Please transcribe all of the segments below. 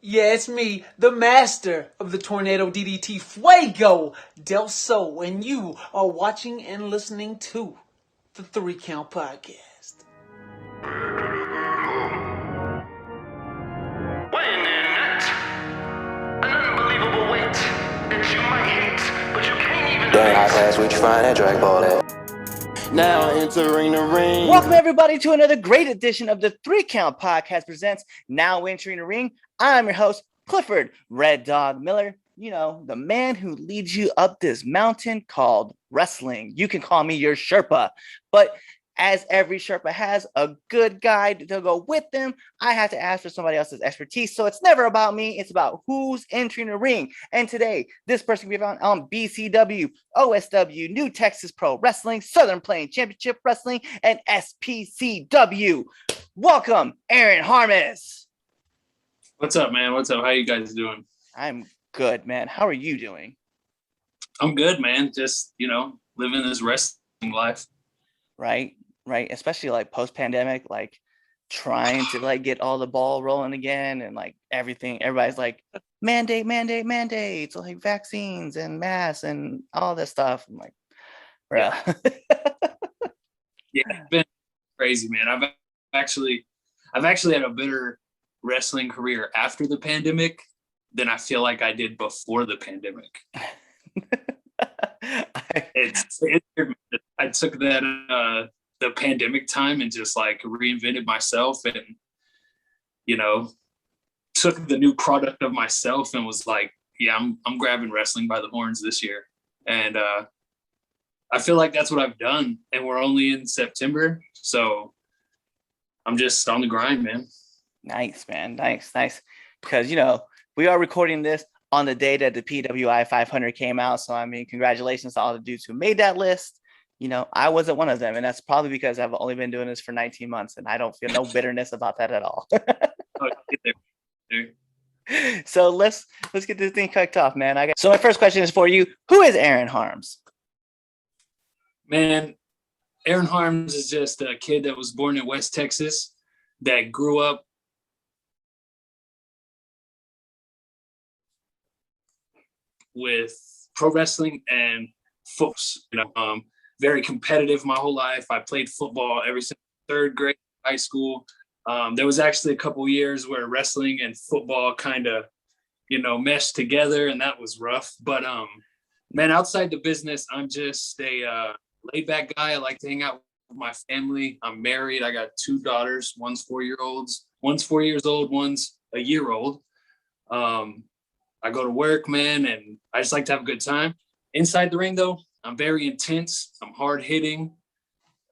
Yeah, it's me, the master of the Tornado DDT, Fuego del Sol, and you are watching and listening to the 3 Count Podcast. When in it, an unbelievable weight that you might hate, but you can't even During high debate. class, we find that drag ball at. Now entering the ring. Welcome everybody to another great edition of the 3 Count Podcast presents Now Entering the Ring. I'm your host, Clifford Red Dog Miller. You know, the man who leads you up this mountain called wrestling. You can call me your Sherpa, but as every Sherpa has a good guide to go with them, I have to ask for somebody else's expertise. So it's never about me. It's about who's entering the ring. And today, this person can be found on BCW, OSW, New Texas Pro Wrestling, Southern Plain Championship Wrestling, and SPCW. Welcome, Aaron Harmis. What's up, man? What's up? How you guys doing? I'm good, man. How are you doing? I'm good, man. Just, living this wrestling life. Right. Especially like post-pandemic, like trying to like get all the ball rolling again and like everything. Everybody's like mandates, like vaccines and masks and all this stuff. I'm like, bruh. Yeah, it's been crazy, man. I've actually had a better wrestling career after the pandemic than I feel like I did before the pandemic. It's weird. I took that the pandemic time and just like reinvented myself and took the new product of myself and was like, yeah, I'm grabbing wrestling by the horns this year. And I feel like that's what I've done. And we're only in September, so I'm just on the grind, man. Nice, man. Nice. Because we are recording this on the day that the PWI 500 came out. So, I mean, congratulations to all the dudes who made that list. I wasn't one of them. And that's probably because I've only been doing this for 19 months and I don't feel no bitterness about that at all. So let's get this thing kicked off, man. So my first question is for you. Who is Aaron Harms? Man, Aaron Harms is just a kid that was born in West Texas that grew up with pro wrestling and football. Very competitive my whole life. I played football ever since third grade high school. There was actually a couple years where wrestling and football kind of, meshed together, and that was rough. But man, outside the business, I'm just a laid back guy. I like to hang out with my family. I'm married. I got 2 daughters. One's 4 years old. One's a year old. I go to work, man, and I just like to have a good time. Inside the ring, though, I'm very intense. I'm hard hitting.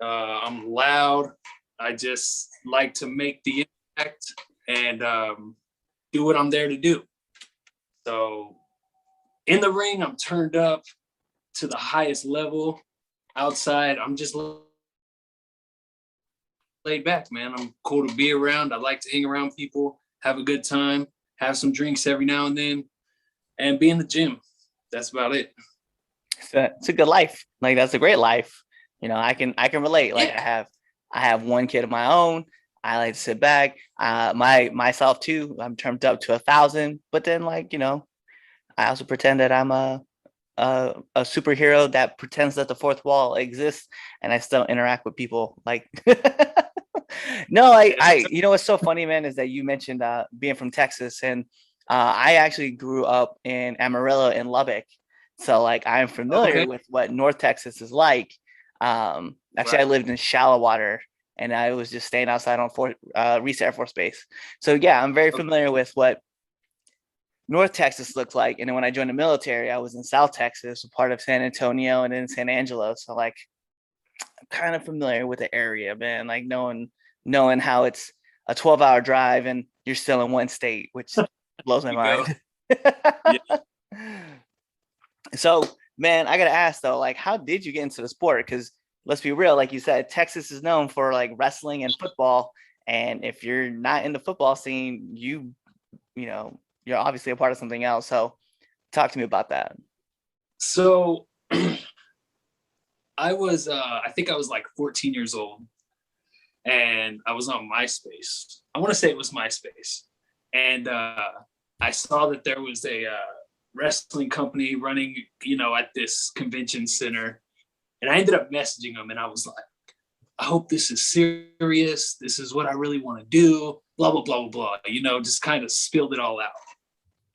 I'm loud. I just like to make the impact and do what I'm there to do. So in the ring, I'm turned up to the highest level. Outside, I'm just laid back, man. I'm cool to be around. I like to hang around people, have a good time, have some drinks every now and then, and be in the gym. That's about it. It's a good life. Like that's a great life. I can relate. Like Yeah. I have one kid of my own. I like to sit back. Myself too. I'm turned up to 1,000. But then I also pretend that I'm a superhero that pretends that the fourth wall exists, and I still interact with people. Like, no, I what's so funny, man, is that you mentioned being from Texas, and I actually grew up in Amarillo in Lubbock. So like I'm familiar with what North Texas is like. Actually, I lived in Shallow Water, and I was just staying outside on Reese Air Force Base. So yeah, I'm very familiar with what North Texas looks like. And then when I joined the military, I was in South Texas, a part of San Antonio and then San Angelo. So like I'm kind of familiar with the area, man. Like knowing how it's a 12-hour drive and you're still in one state, which blows my mind. Yeah. So, man, I gotta ask though, like, how did you get into the sport? Because let's be real, like you said, Texas is known for like wrestling and football. And if you're not in the football scene, you're obviously a part of something else. So, talk to me about that. So I think I was like 14 years old, and I was on MySpace. I want to say it was MySpace. And I saw that there was a wrestling company running, at this convention center, and I ended up messaging them, and I was like, I hope this is serious. This is what I really want to do. Blah blah blah blah blah. Just kind of spilled it all out.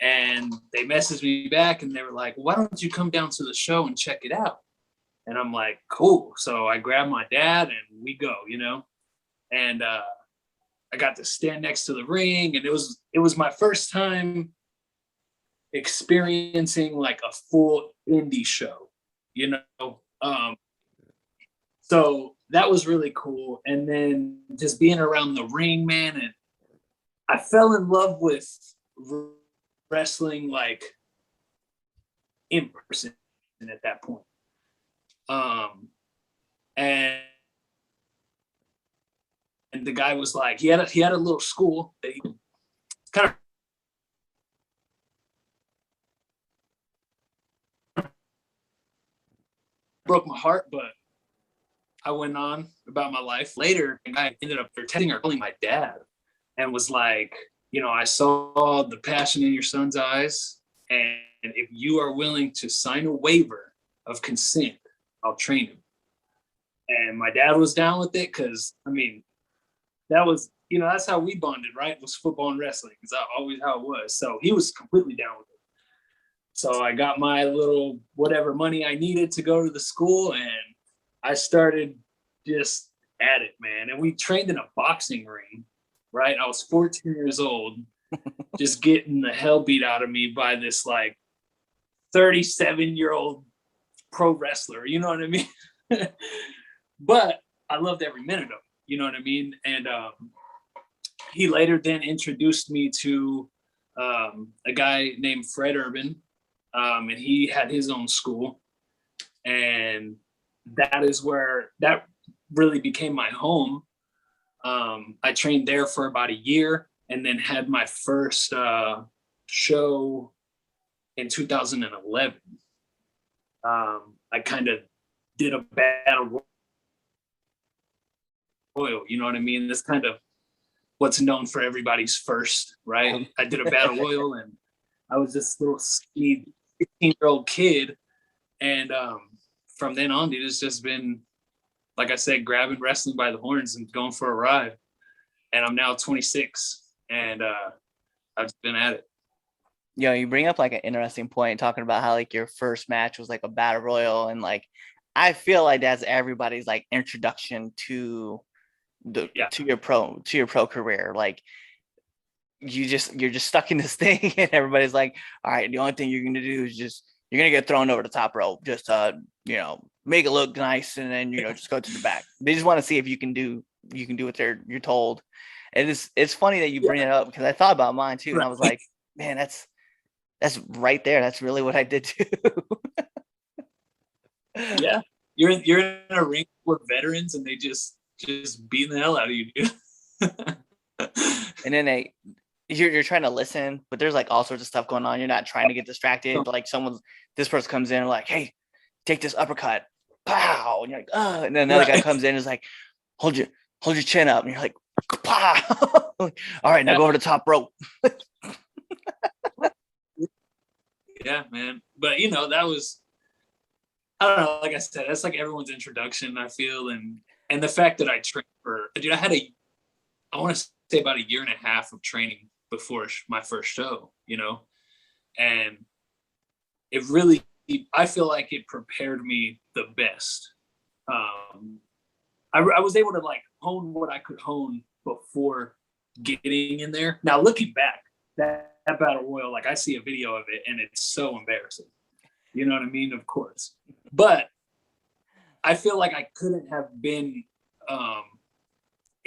And they messaged me back, and they were like, "Why don't you come down to the show and check it out?" And I'm like, "Cool." So I grabbed my dad, and we go. And I got to stand next to the ring, and it was my first time experiencing like a full indie show, so that was really cool. And then just being around the ring, man, and I fell in love with wrestling like in person at that point. And the guy was like, he had a little school that he kind of broke my heart, but I went on about my life. Later, the guy ended up texting or calling my dad and was like, I saw the passion in your son's eyes, and if you are willing to sign a waiver of consent, I'll train him. And my dad was down with it because, that was, that's how we bonded, right? It was football and wrestling. It's always how it was. So he was completely down with it. So I got my little whatever money I needed to go to the school, and I started just at it, man. And we trained in a boxing ring, right? I was 14 years old, just getting the hell beat out of me by this like 37-year-old pro wrestler, you know what I mean? But I loved every minute of it, you know what I mean? And he later then introduced me to a guy named Fred Urban, and he had his own school. And that is where that really became my home. I trained there for about a year, and then had my first show in 2011. I kind of did a battle royal, you know what I mean? That's kind of what's known for everybody's first, right? I did a battle royal, and I was this little skinny 16-year-old kid, and from then on, it's just been, like I said, grabbing wrestling by the horns and going for a ride. And I'm now 26, and I've been at it. You bring up like an interesting point, talking about how like your first match was like a battle royal, and like I feel like that's everybody's like introduction to to your pro career. Like you're just stuck in this thing, and everybody's like, all right, the only thing you're gonna do is you're gonna get thrown over the top rope, just make it look nice, and then just go to the back. They just want to see if you can do what you're told. And it's funny that you bring it up, because I thought about mine too, and I was like, man, that's right there. That's really what I did too. Yeah, you're in a ring with veterans, and they just beating the hell out of you, dude. And then you're trying to listen, but there's like all sorts of stuff going on. You're not trying to get distracted. Like this person comes in and like, hey, take this uppercut, pow, and you're like, oh, and then another guy comes in and is like, hold your chin up, and you're like, pow. All right, now go over the top rope. Yeah, man. But that was, I don't know, like I said, that's like everyone's introduction, I feel. And the fact that I trained dude, I want to say about a year and a half of training before my first show, and it really, I feel like it prepared me the best. I was able to like hone what I could hone before getting in there. Now, looking back, that battle royal, like I see a video of it, and it's so embarrassing. You know what I mean? Of course. But I feel like I couldn't have been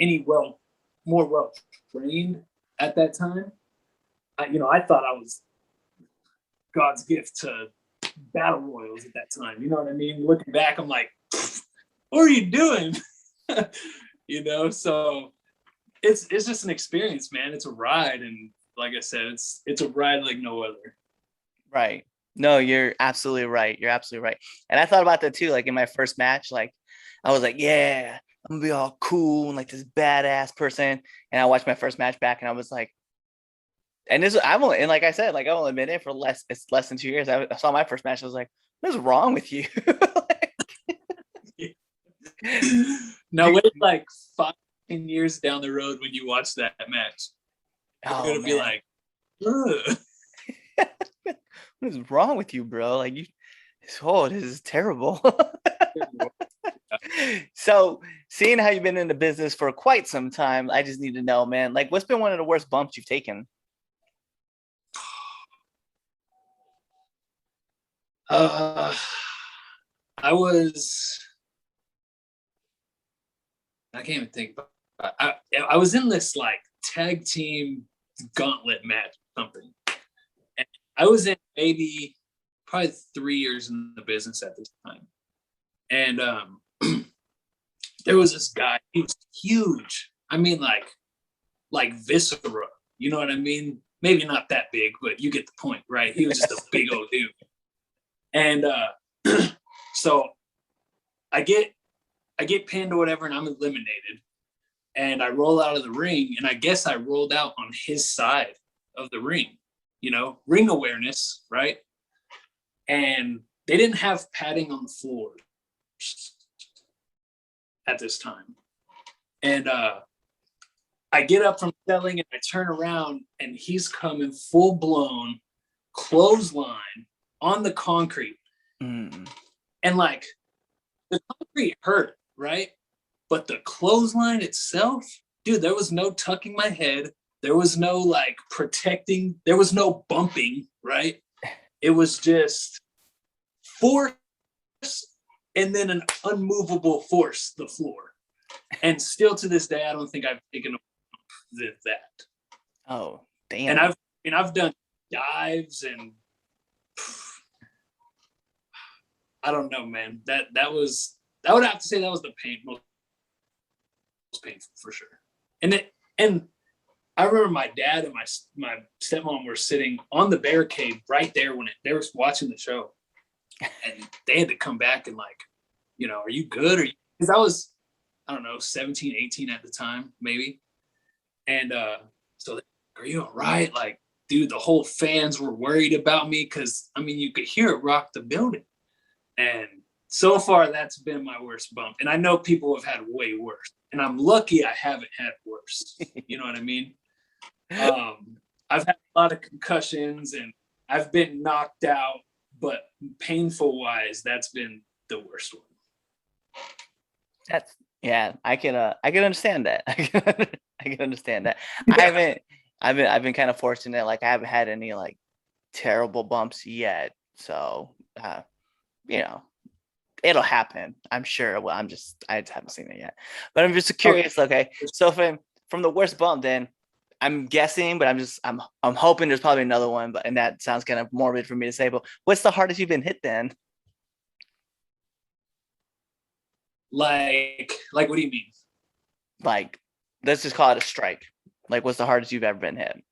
any more well trained at that time. I thought I was God's gift to battle royals at that time. You know what I mean? Looking back, I'm like, what are you doing? So it's just an experience, man. It's a ride, and like I said, it's a ride like no other. Right. No, you're absolutely right. You're absolutely right. And I thought about that too. Like in my first match, like I was like, yeah, I'm gonna be all cool and like this badass person. And I watched my first match back, and I was like, And this, I'm only, and like I said, like I've only been in for it's less than 2 years. I saw my first match. I was like, what is wrong with you? Now wait like 5 years down the road when you watch that match. You're Oh gonna be man, like, ugh. what is wrong with you, bro? Like you, this is terrible. So, seeing how you've been in the business for quite some time, I just need to know, man, like what's been one of the worst bumps you've taken? Uh, I was, I can't even think about I was in this like tag team gauntlet match or something. And I was in maybe probably 3 years in the business at this time. And there was this guy, he was huge. I mean, like viscera, you know what I mean? Maybe not that big, but you get the point, right? He was just a big old dude. And so I get pinned or whatever, and I'm eliminated. And I roll out of the ring, and I guess I rolled out on his side of the ring, ring awareness, right? And they didn't have padding on the floor at this time. And I get up from selling, and I turn around, and he's coming full blown clothesline on the concrete. And like the concrete hurt, right? But the clothesline itself, dude, there was no tucking my head. There was no like protecting. There was no bumping, right? It was just force and then an unmovable force, the floor. And still to this day, I don't think I've taken that. Oh, damn. And I've done dives and I don't know, man. I would have to say that was the most painful for sure. And I remember my dad and my stepmom were sitting on the barricade right there when they were watching the show, and they had to come back and like, are you good? Because I was, I don't know, 17, 18 at the time, maybe. And so are you all right? Like, dude, the whole fans were worried about me because I mean you could hear it rock the building. And so far, that's been my worst bump. And I know people have had way worse. And I'm lucky I haven't had worse. You know what I mean? I've had a lot of concussions and I've been knocked out, but painful wise, that's been the worst one. That's I can understand that. I can understand that. Yeah. I've been kind of fortunate. Like I haven't had any like terrible bumps yet. So it'll happen. I'm sure. Well, I just haven't seen it yet. But I'm just curious. Okay, so from the worst bump, then I'm guessing, but I'm hoping there's probably another one. But and that sounds kind of morbid for me to say. But what's the hardest you've been hit then? Like what do you mean? Like, let's just call it a strike. Like, what's the hardest you've ever been hit?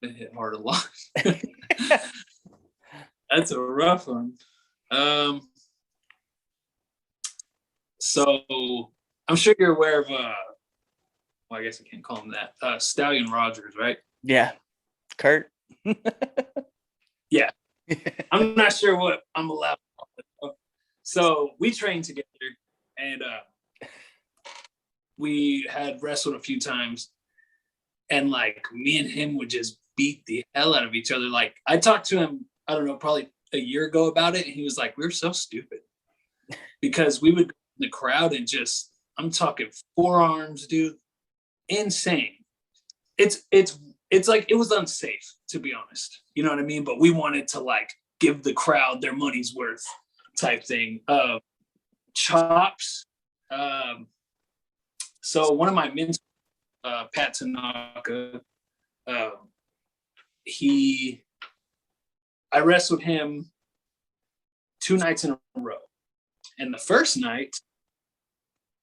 Been hit hard a lot. That's a rough one. So I'm sure you're aware of well, I guess I can't call him that. Stallion Rogers, right? Yeah. Kurt. Yeah. I'm not sure what I'm allowed to call it. So we trained together and we had wrestled a few times, and like me and him would just beat the hell out of each other. Like I talked to him, I don't know, probably a year ago about it, and he was like, "We're so stupid," because we would go in the crowd and just, I'm talking forearms, dude, insane. It's like it was unsafe, to be honest. You know what I mean? But we wanted to like give the crowd their money's worth, type thing. Chops. So one of my mentors, Pat Tanaka, I wrestled him 2 nights in a row. And the first night,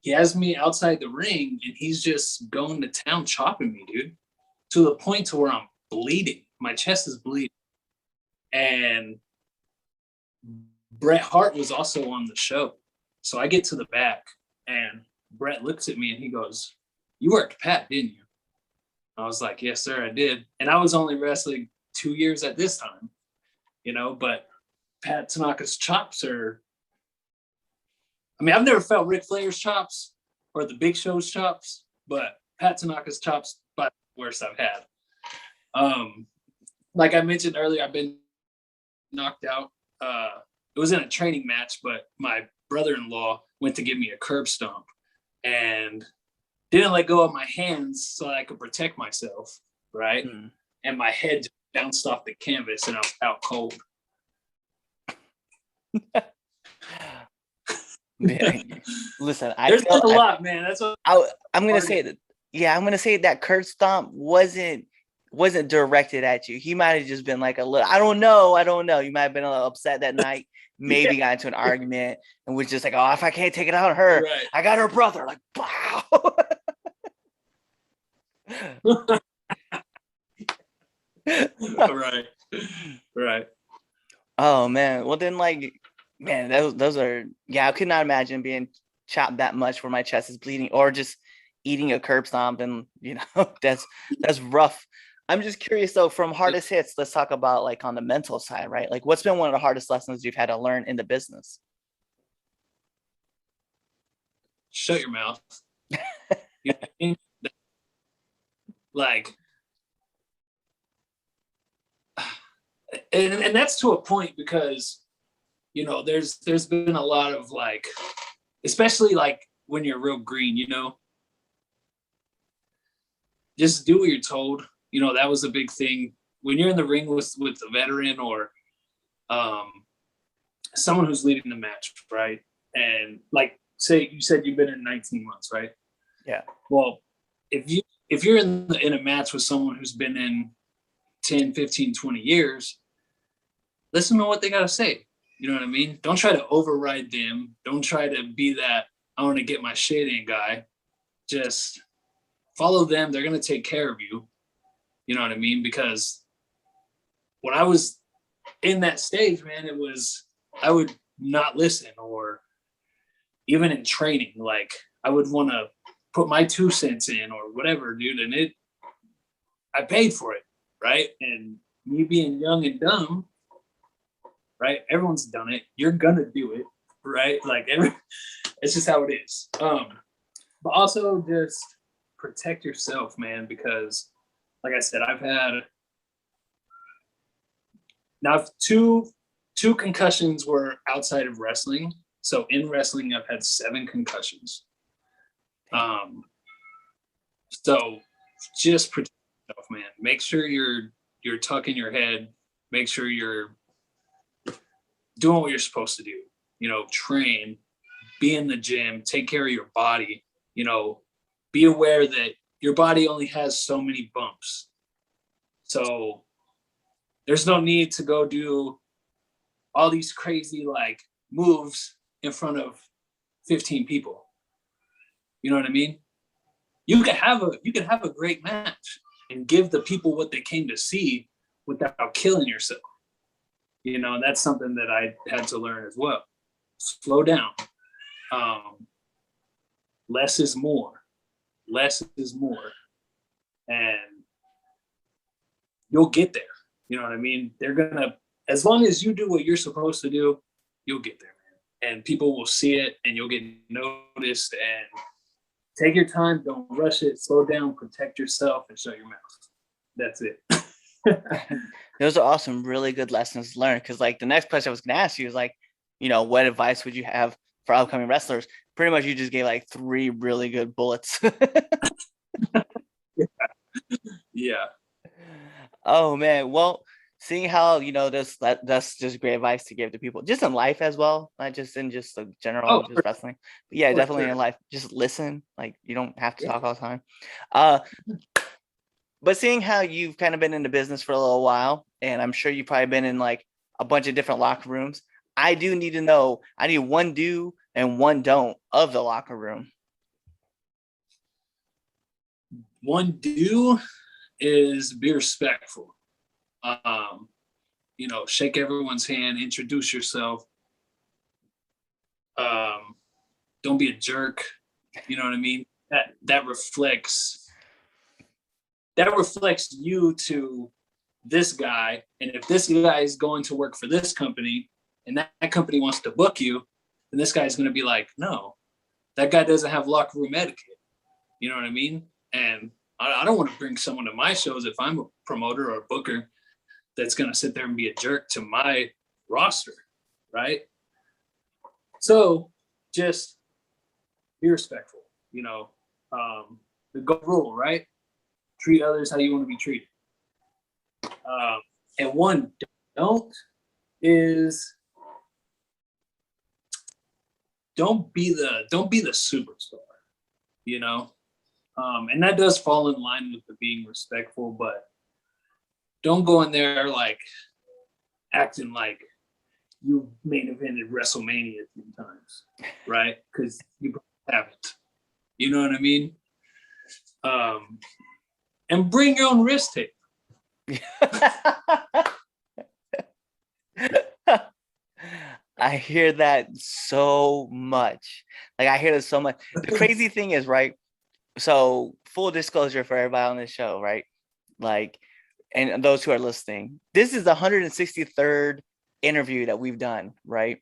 he has me outside the ring and he's just going to town chopping me, dude, to the point to where I'm bleeding. My chest is bleeding. And Bret Hart was also on the show. So I get to the back and Brett looks at me and he goes, "You worked Pat, didn't you?" I was like, "Yes, sir, I did." And I was only wrestling 2 years at this time, but Pat Tanaka's chops are, I mean, I've never felt Ric Flair's chops or the Big Show's chops, but Pat Tanaka's chops by the worst I've had. Like I mentioned earlier, I've been knocked out. It was in a training match, but my brother-in-law went to give me a curb stomp and didn't let go of my hands so I could protect myself, right? And my head just bounced off the canvas and I was out cold. Man, listen, There's been a lot, man. That's what I'm gonna say that. Yeah, I'm gonna say that curb stomp wasn't directed at you. He might have just been like a little. I don't know. You might have been a little upset that night. Maybe got into an argument and was just like, "Oh, if I can't take it out on her, Right. I got her brother." Like, wow. Right. Oh man. Well then, like, man, those are, yeah. I could not imagine being chopped that much where my chest is bleeding, or just eating a curb stomp, and that's rough. I'm just curious though, from hardest hits, let's talk about like on the mental side, right? Like, what's been one of the hardest lessons you've had to learn in the business? Shut your mouth. You know what I mean? Like, and that's to a point because there's been a lot of like, especially like when you're real green, just do what you're told. That was a big thing when you're in the ring with a veteran or someone who's leading the match, right? And like, say you said you've been in 19 months, right? Yeah. Well, if you're in a match with someone who's been in 10, 15, 20 years, listen to what they got to say. You know what I mean? Don't try to override them. Don't try to be that I want to get my shit in guy. Just follow them. They're going to take care of you. You know what I mean? Because when I was in that stage, man, I would not listen, or even in training, like I would want to put my 2 cents in or whatever, dude. And I paid for it, right? And me being young and dumb, right? Everyone's done it. You're gonna do it, right? Like it's just how it is. But also just protect yourself, man, because like I said, I've had two concussions were outside of wrestling. So in wrestling, I've had 7 concussions. So just protect yourself, man. Make sure you're tucking your head. Make sure you're doing what you're supposed to do. Train, be in the gym, take care of your body. Be aware that your body only has so many bumps. So there's no need to go do all these crazy like moves in front of 15 people. You know what I mean? You can have a great match and give the people what they came to see without killing yourself. That's something that I had to learn as well. Slow down. Less is more. Less is more. And you'll get there. You know what I mean? As long as you do what you're supposed to do, you'll get there, man. And people will see it and you'll get noticed. And take your time. Don't rush it. Slow down. Protect yourself and shut your mouth. That's it. Those are awesome, really good lessons learned. Because like the next question I was going to ask you is like, what advice would you have for upcoming wrestlers? Pretty much, you just gave like 3 really good bullets. Yeah. Oh man, well, seeing how that's just great advice to give to people, just in life as well, not just in just the general just wrestling. But yeah, definitely in life, just listen. Like you don't have to talk all the time. But seeing how you've kind of been in the business for a little while, and I'm sure you've probably been in like a bunch of different locker rooms, I do need to know. I need one do and one don't of the locker room. One do is be respectful. Shake everyone's hand, introduce yourself. Don't be a jerk. You know what I mean? That reflects you to this guy. And if this guy is going to work for this company and that company wants to book you, then this guy's going to be like, no, that guy doesn't have locker room etiquette. You know what I mean? And I don't want to bring someone to my shows if I'm a promoter or a booker that's going to sit there and be a jerk to my roster, right? So just be respectful, you know. The golden rule, right? Treat others how you want to be treated. And one don't be the superstar, you know. And that does fall in line with the being respectful, but don't go in there like acting like you main evented WrestleMania 3 times, right? Because you haven't. You know what I mean? And bring your own wrist tape. I hear that so much. Like I hear this so much. The crazy thing is, right? So full disclosure for everybody on this show, right? Like, and those who are listening, this is the 163rd interview that we've done, right?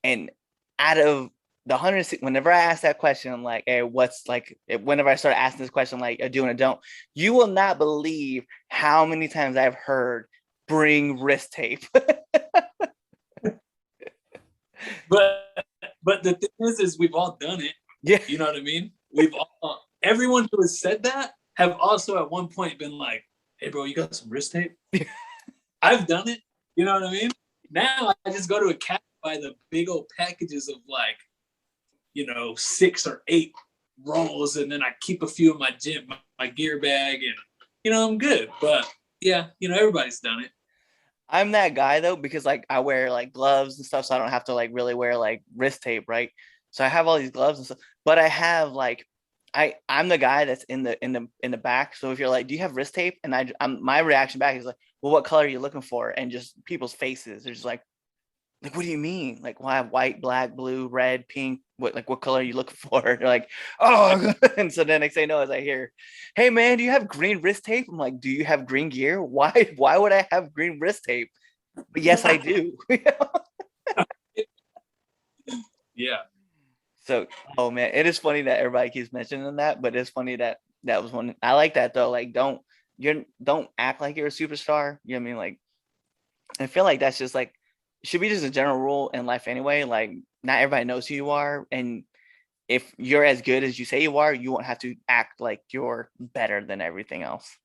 And out of the 160, whenever I ask that question, I'm like, hey, whenever I start asking this question, like a do and a don't, you will not believe how many times I've heard bring wrist tape. But the thing is we've all done it. Yeah. You know what I mean? Everyone who has said that have also at one point been like, hey bro, you got some wrist tape? I've done it. You know what I mean? Now I just go to a cat, buy the big old packages of like, 6 or 8 rolls, and then I keep a few in my gym, my gear bag, and I'm good. But yeah, everybody's done it. I'm that guy though, because like I wear like gloves and stuff, so I don't have to like really wear like wrist tape, right? So I have all these gloves and stuff, but I have like I'm the guy that's in the back. So if you're like, do you have wrist tape? And my reaction back is like, well, what color are you looking for? And just people's faces, they're just like, what do you mean? Like, well, I have white, black, blue, red, pink. What color are you looking for? They're like, oh, and so then next thing I know, as I hear, hey man, do you have green wrist tape? I'm like, do you have green gear? Why would I have green wrist tape? But yes, I do. Yeah. So, oh man, it is funny that everybody keeps mentioning that, but it's funny that was one. I like that though. Like, don't act like you're a superstar. You know what I mean? Like, I feel like that's just like should be just a general rule in life anyway. Like, not everybody knows who you are, and if you're as good as you say you are, you won't have to act like you're better than everything else.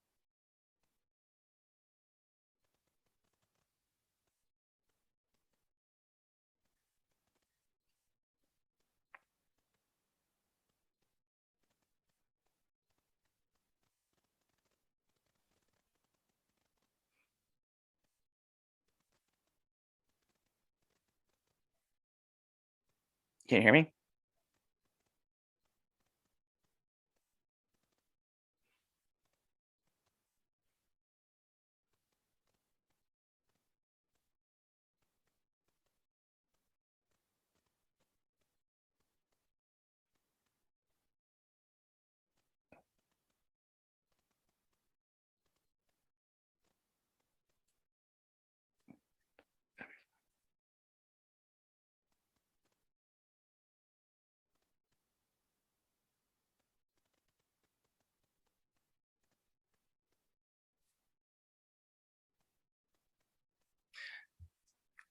Can you hear me?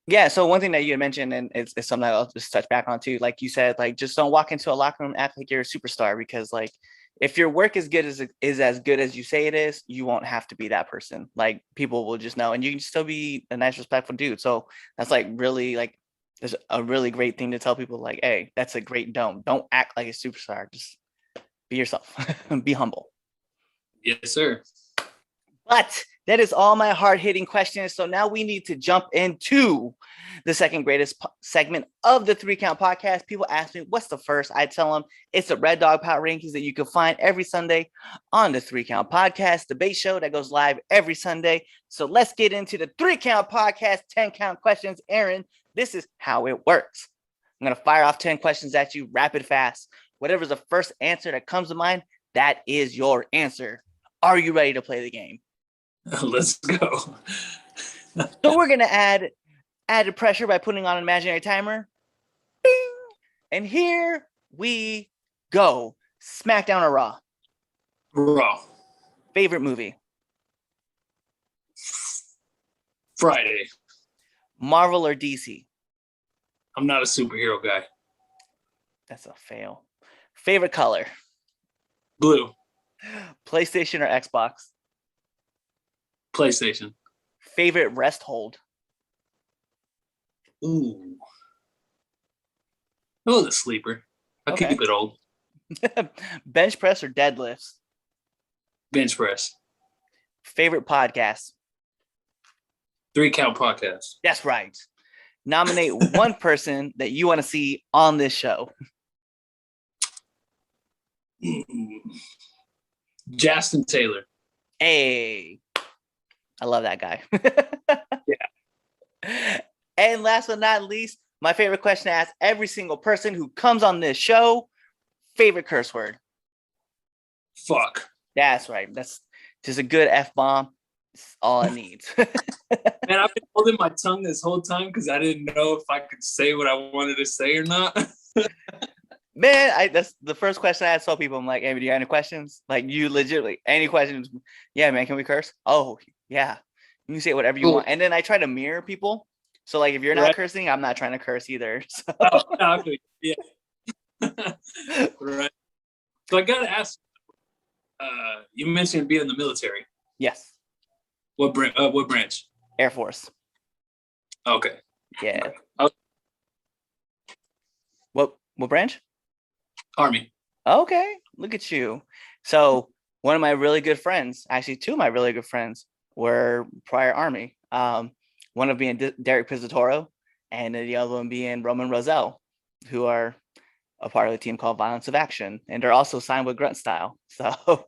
Yeah, so one thing that you had mentioned, and it's something I'll just touch back on too, like you said, like just don't walk into a locker room and act like you're a superstar, because like if your work is as good as you say it is, you won't have to be that person. Like people will just know, and you can still be a nice, respectful dude. So that's like really like there's a really great thing to tell people, like, hey, that's a great don't act like a superstar. Just be yourself. Be humble. Yes, sir. But that is all my hard-hitting questions. So now we need to jump into the second greatest segment of the 3 Count podcast. People ask me, what's the first? I tell them it's the Red Dog Power Rankings that you can find every Sunday on the 3 Count podcast, debate show that goes live every Sunday. So let's get into the 3 Count podcast, 10 count questions. Aaron, this is how it works. I'm going to fire off 10 questions at you rapid fast. Whatever's the first answer that comes to mind, that is your answer. Are you ready to play the game? Let's go. So we're gonna add added pressure by putting on an imaginary timer. Bing! And here we go. SmackDown or Raw? Raw. Favorite movie? Friday. Marvel or DC? I'm not a superhero guy. That's a fail. Favorite color? Blue. PlayStation or Xbox? PlayStation. Favorite rest hold? Ooh. Oh, the sleeper. I'll Okay. keep it old. Bench press or deadlifts? Bench press. Favorite podcast? 3 Count Podcast. That's right. Nominate one person that you want to see on this show. Justin Taylor. Hey, I love that guy. Yeah. And last but not least, my favorite question to ask every single person who comes on this show: favorite curse word? Fuck. That's right. That's just a good F-bomb. It's all it needs. Man, I've been holding my tongue this whole time because I didn't know if I could say what I wanted to say or not. Man, that's the first question I told people. I'm like, hey, do you got any questions? Like, you legitimately, any questions? Yeah, man, can we curse? Oh, yeah. You can say whatever you want. And then I try to mirror people. So, like, if you're not cursing, I'm not trying to curse either. So. Yeah. Right. So I got to ask, you mentioned being in the military. Yes. What branch? Air Force. Okay. Yeah. Oh. What branch? Army. Okay, look at you. So one of my really good friends, actually 2 of my really good friends, were prior Army. One of being Derek Pizzatoro, and the other one being Roman Roselle, who are a part of the team called Violence of Action, and they're also signed with Grunt Style. So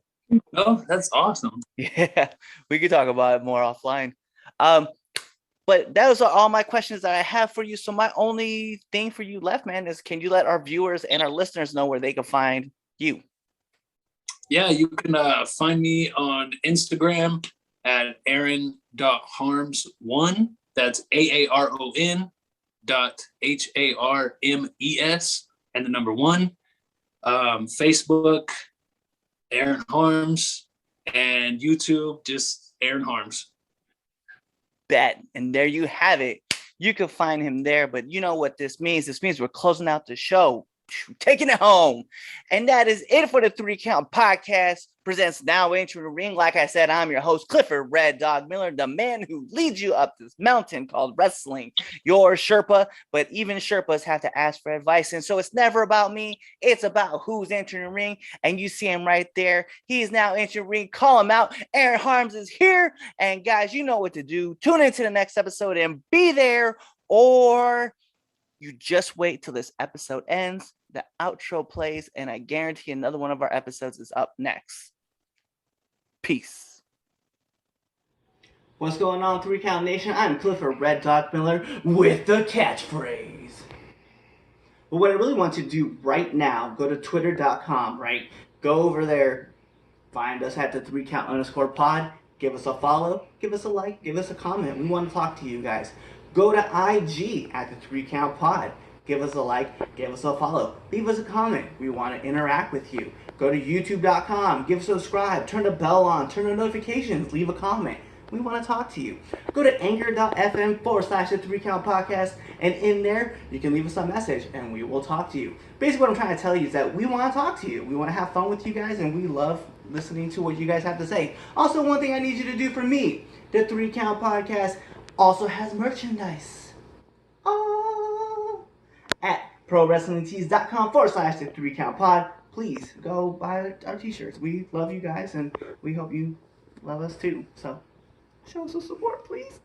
Oh, that's awesome. yeah, we could talk about it more offline. But those are all my questions that I have for you. So my only thing for you left, man, is can you let our viewers and our listeners know where they can find you? Yeah, you can find me on Instagram at aaron.harms1. That's AARON.HARMES and the number 1. Facebook, Aaron Harms, and YouTube, just Aaron Harms. Bet. And there you have it. You can find him there. But you know what this means? This means we're closing out the show, taking it home. And that is it for the 3 Count Podcast. Presents Now Entering the Ring. Like I said, I'm your host, Clifford Red Dog Miller, the man who leads you up this mountain called wrestling, your Sherpa. But even Sherpas have to ask for advice. And so it's never about me. It's about who's entering the ring. And you see him right there. He's now entering the ring. Call him out. Aaron Harms is here. And guys, you know what to do. Tune into the next episode and be there, or you just wait till this episode ends. The outro plays, and I guarantee another one of our episodes is up next. Peace. What's going on, 3 Count Nation? I'm Clifford Red Dog Miller with the catchphrase. But what I really want you to do right now, go to twitter.com, right? Go over there, find us at the 3count_pod, give us a follow, give us a like, give us a comment. We want to talk to you guys. Go to IG at the 3 Count Pod. Give us a like, give us a follow, leave us a comment. We want to interact with you. Go to youtube.com, give a subscribe, turn the bell on, turn the notifications, leave a comment. We want to talk to you. Go to anchor.fm/the 3 Count Podcast, and in there, you can leave us a message, and we will talk to you. Basically, what I'm trying to tell you is that we want to talk to you. We want to have fun with you guys, and we love listening to what you guys have to say. Also, one thing I need you to do for me, the 3 Count Podcast also has merchandise. At prowrestlingtees.com/the 3 Count Pod. Please go buy our t-shirts. We love you guys, and we hope you love us too. So show us some support, please.